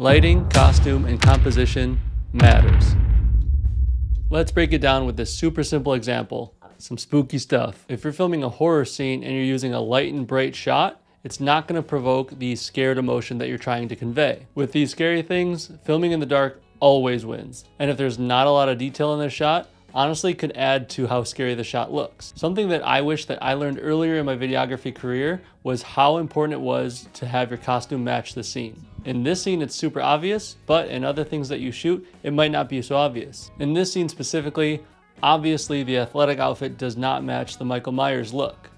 Lighting, costume, and composition matters. Let's break it down with this super simple example, some spooky stuff. If you're filming a horror scene and you're using a light and bright shot, it's not going to provoke the scared emotion that you're trying to convey. With these scary things, filming in the dark always wins. And if there's not a lot of detail in the shot, honestly could add to how scary the shot looks. Something that I wish that I learned earlier in my videography career was how important it was to have your costume match the scene. In this scene, it's super obvious, but in other things that you shoot, it might not be so obvious. In this scene specifically, obviously the athletic outfit does not match the Michael Myers look.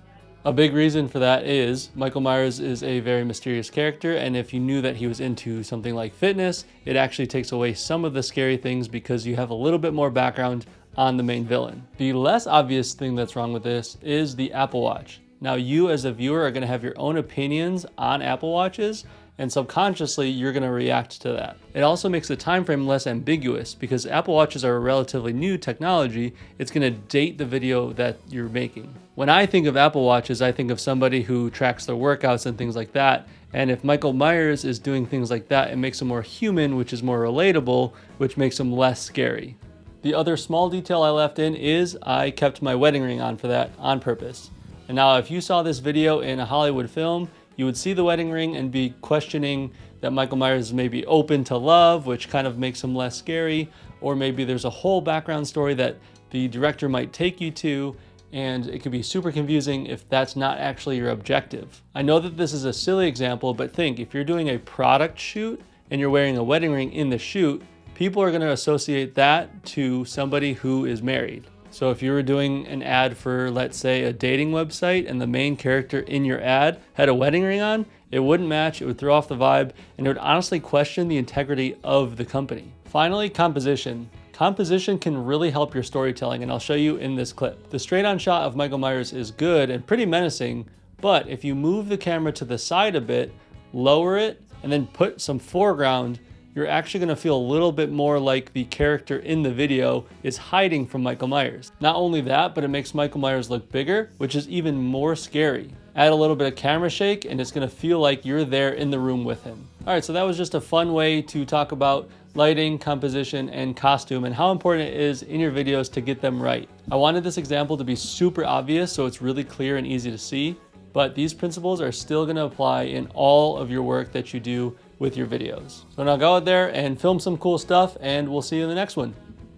A big reason for that is Michael Myers is a very mysterious character, and if you knew that he was into something like fitness, it actually takes away some of the scary things because you have a little bit more background on the main villain. The less obvious thing that's wrong with this is the Apple Watch. Now you as a viewer are going to have your own opinions on Apple Watches, and subconsciously you're going to react to that. It also makes the time frame less ambiguous because Apple Watches are a relatively new technology. It's going to date the video that you're making. When I think of Apple Watches, I think of somebody who tracks their workouts and things like that. And if Michael Myers is doing things like that, it makes him more human, which is more relatable, which makes him less scary. The other small detail I left in is I kept my wedding ring on for that on purpose. And now if you saw this video in a Hollywood film, you would see the wedding ring and be questioning that Michael Myers may be open to love, which kind of makes him less scary, or maybe there's a whole background story that the director might take you to, and it could be super confusing if that's not actually your objective. I know that this is a silly example, but think, if you're doing a product shoot and you're wearing a wedding ring in the shoot, people are going to associate that to somebody who is married. So if you were doing an ad for, let's say, a dating website and the main character in your ad had a wedding ring on, it wouldn't match, it would throw off the vibe, and it would honestly question the integrity of the company. Finally, composition. Composition can really help your storytelling, and I'll show you in this clip. The straight-on shot of Michael Myers is good and pretty menacing, but if you move the camera to the side a bit, lower it, and then put some foreground, you're actually going to feel a little bit more like the character in the video is hiding from Michael Myers. Not only that, but it makes Michael Myers look bigger, which is even more scary. Add a little bit of camera shake and it's going to feel like you're there in the room with him. All right, so that was just a fun way to talk about lighting, composition, and costume and how important it is in your videos to get them right. I wanted this example to be super obvious so it's really clear and easy to see, but these principles are still going to apply in all of your work that you do with your videos. So now go out there and film some cool stuff, and we'll see you in the next one.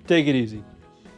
Take it easy.